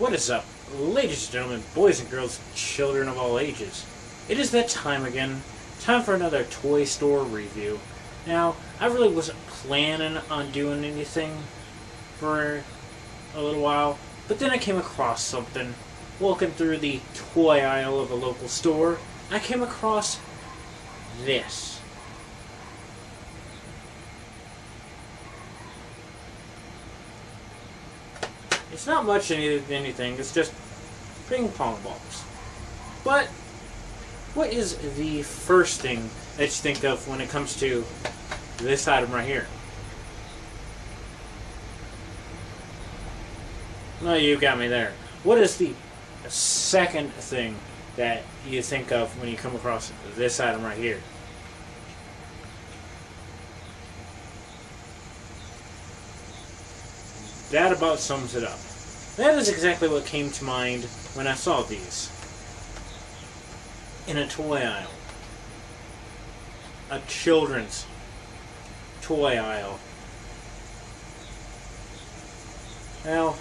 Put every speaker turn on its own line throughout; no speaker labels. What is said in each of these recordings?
What is up, ladies and gentlemen, boys and girls, children of all ages? It is that time again. Time for another toy store review. Now, I really wasn't planning on doing anything for a little while, but then I came across something. Walking through the toy aisle of a local store, I came across this. It's not much anything, it's just ping pong balls. But what is the first thing that you think of when it comes to this item right here? No, you got me there. What is the second thing that you think of when you come across this item right here? That about sums it up. That is exactly what came to mind when I saw these. In a toy aisle. A children's toy aisle. Now,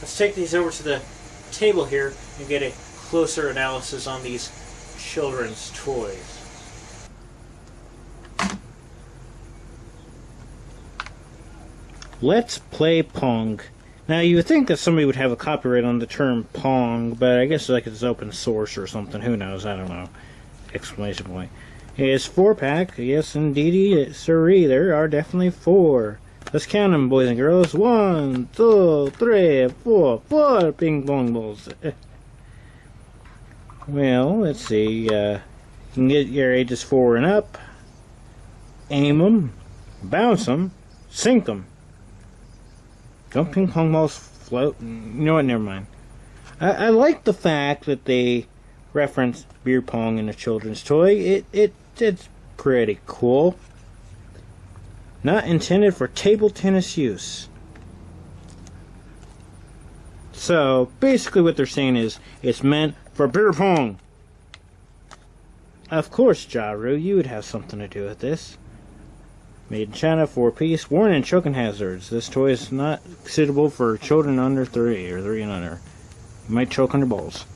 let's take these over to the table here and get a closer analysis on these children's toys. Let's play Pong. Now, you would think that somebody would have a copyright on the term Pong, but I guess like it's open source or something. Who knows? I don't know. Exclamation point. It's 4-pack. Yes, indeedy, sirree. There are definitely 4. Let's count them, boys and girls. 1, 2, 3, 4. 4 ping pong balls. Well, let's see. You can get your ages 4 and up. Aim them. Bounce them. Sink them. Don't ping pong balls float? You know what, never mind. I like the fact that they reference beer pong in a children's toy. It's pretty cool. Not intended for table tennis use. So, basically what they're saying is, it's meant for beer pong. Of course, Jaru, you would have something to do with this. Made in China, 4-piece. Warning, choking hazards. This toy is not suitable for children under 3 or 3 and under. You might choke on your balls.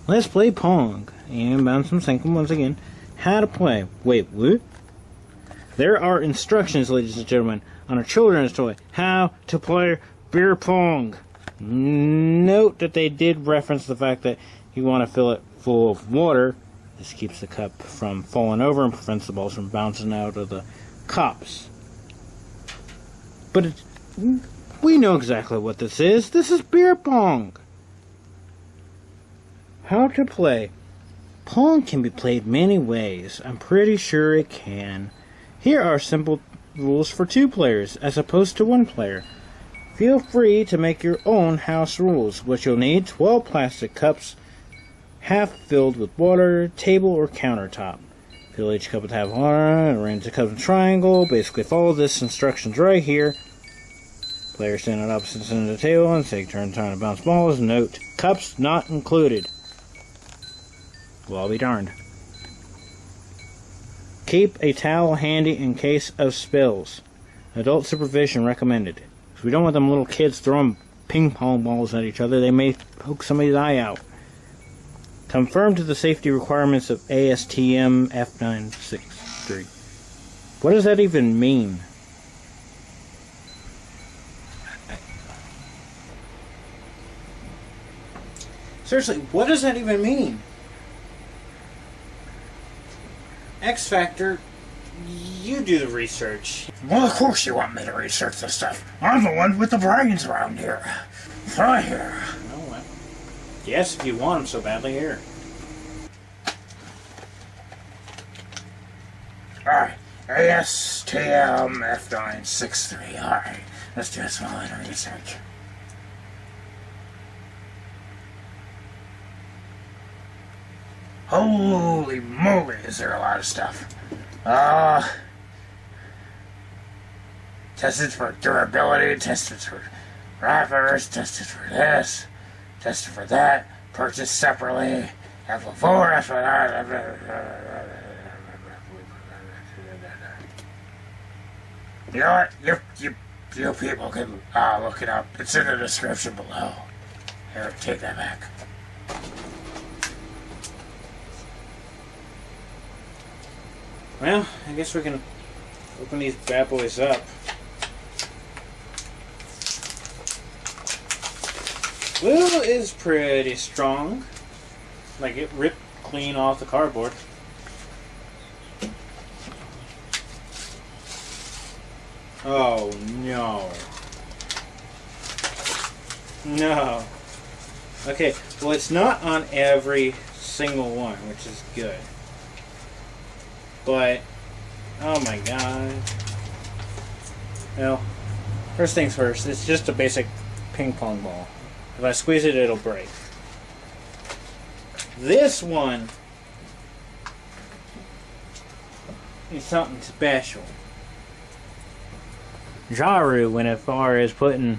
Let's play Pong. And bounce them, sink them once again. How to play. Wait, what? There are instructions, ladies and gentlemen, on a children's toy. How to play beer pong. Note that they did reference the fact that you want to fill it full of water. This keeps the cup from falling over and prevents the balls from bouncing out of the cups. But we know exactly what this is. This is beer pong. How to play. Pong can be played many ways. I'm pretty sure it can. Here are simple rules for 2 players as opposed to 1 player. Feel free to make your own house rules. What you'll need: 12 plastic cups, half filled with water, table or countertop. Fill each cup with half water, arrange the cups in a triangle. Basically follow this instructions right here. Players stand on opposite ends of the table and take turns trying to bounce balls. Note, cups not included. Well, I'll be darned. Keep a towel handy in case of spills. Adult supervision recommended. Because we don't want them little kids throwing ping pong balls at each other. They may poke somebody's eye out. Conform to the safety requirements of ASTM F963. What does that even mean? Seriously, what does that even mean? X Factor, you do the research.
Well, of course you want me to research this stuff. I'm the one with the brains around here. Right here.
No, well, yes, if you want them so badly, here.
Alright, ASTM F963. Alright, let's do some little research. Holy moly, is there a lot of stuff. Tested for durability, tested for wrappers, tested for this, tested for that, purchased separately, F4, F4, You know what? few people can look it up. It's in the description below. Here, take that back.
Well, I guess we can open these bad boys up. Glue is pretty strong. Like, it ripped clean off the cardboard. Oh no. No. Okay, well, it's not on every single one, which is good. But, oh my god. Well, first things first, it's just a basic ping pong ball. If I squeeze it, it'll break. This one is something special. Jaru went as far as putting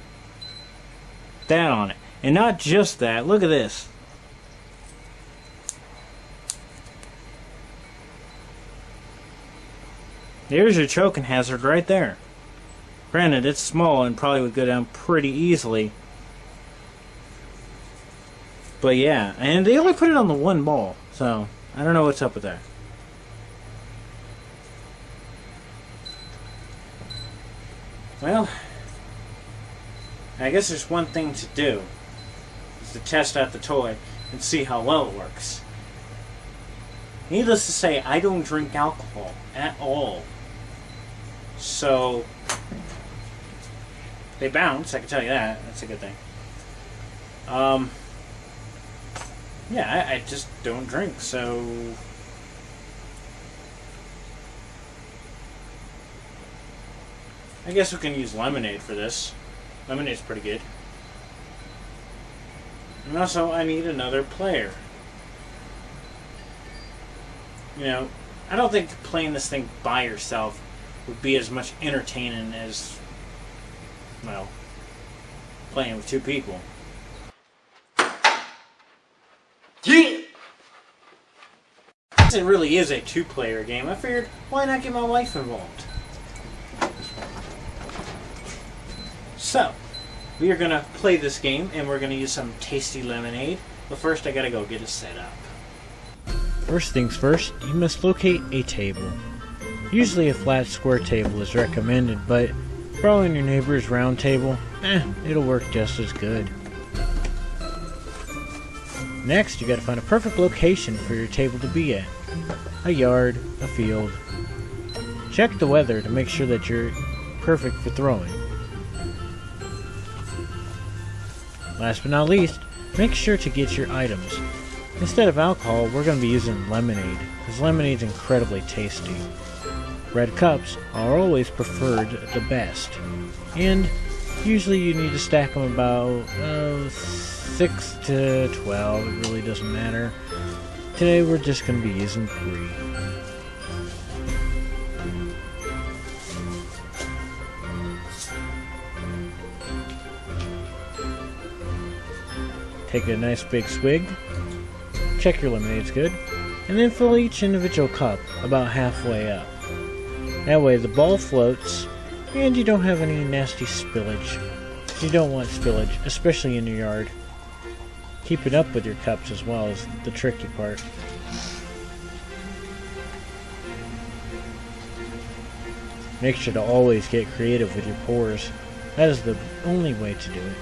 that on it. And not just that, look at this. There's your choking hazard right there. Granted, it's small and probably would go down pretty easily. But yeah, and they only put it on the one ball, so I don't know what's up with that. Well, I guess there's one thing to do, is to test out the toy and see how well it works. Needless to say, I don't drink alcohol at all. So, they bounce, I can tell you that. That's a good thing. Yeah, I just don't drink, so... I guess we can use lemonade for this. Lemonade's pretty good. And also, I need another player. You know, I don't think playing this thing by yourself would be as much entertaining as, well, playing with two people.
Yeah.
Since it really is a two-player game, I figured, why not get my wife involved? So, we are going to play this game, and we're going to use some tasty lemonade. But first, I gotta go get it set up. First things first, you must locate a table. Usually a flat square table is recommended, but borrowing your neighbor's round table, it'll work just as good. Next, you gotta find a perfect location for your table to be at. A yard, a field. Check the weather to make sure that you're perfect for throwing. Last but not least, make sure to get your items. Instead of alcohol, we're going to be using lemonade, because lemonade's incredibly tasty. Red cups are always preferred the best, and usually you need to stack them about 6 to 12, it really doesn't matter. Today we're just going to be using 3. Take a nice big swig, check your lemonade's good, and then fill each individual cup about halfway up. That way the ball floats, and you don't have any nasty spillage. You don't want spillage, especially in your yard. Keeping up with your cups as well is the tricky part. Make sure to always get creative with your pours. That is the only way to do it.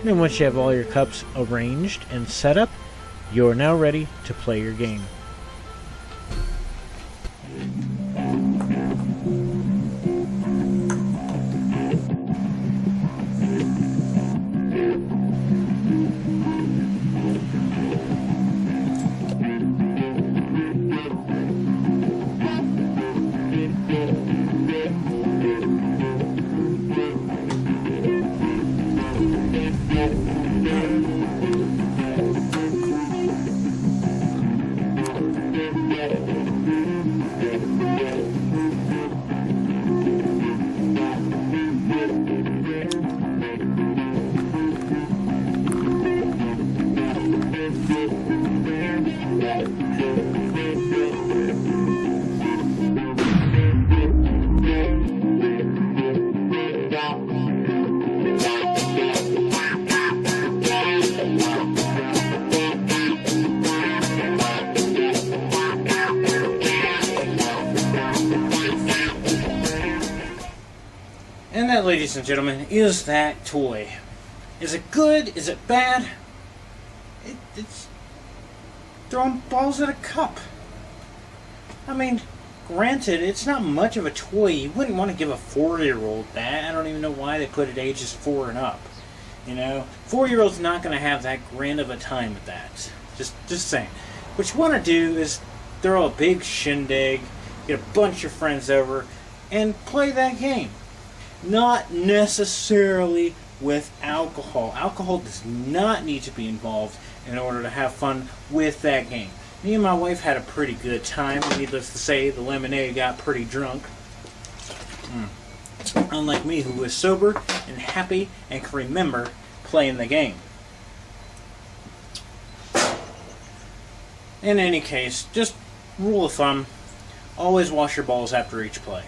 Then once you have all your cups arranged and set up, you're now ready to play your game. And that, ladies and gentlemen, is that toy. Is it good? Is it bad? It's throwing balls at a cup. I mean, granted, it's not much of a toy. You wouldn't want to give a 4-year-old that. I don't even know why they put it ages 4 and up. You know, 4-year-old's not going to have that grand of a time with that. Just saying. What you want to do is throw a big shindig, get a bunch of friends over, and play that game. Not necessarily with alcohol. Alcohol does not need to be involved in order to have fun with that game. Me and my wife had a pretty good time. Needless to say, the lemonade got pretty drunk. Unlike me, who was sober and happy and can remember playing the game. In any case, just rule of thumb, always wash your balls after each play.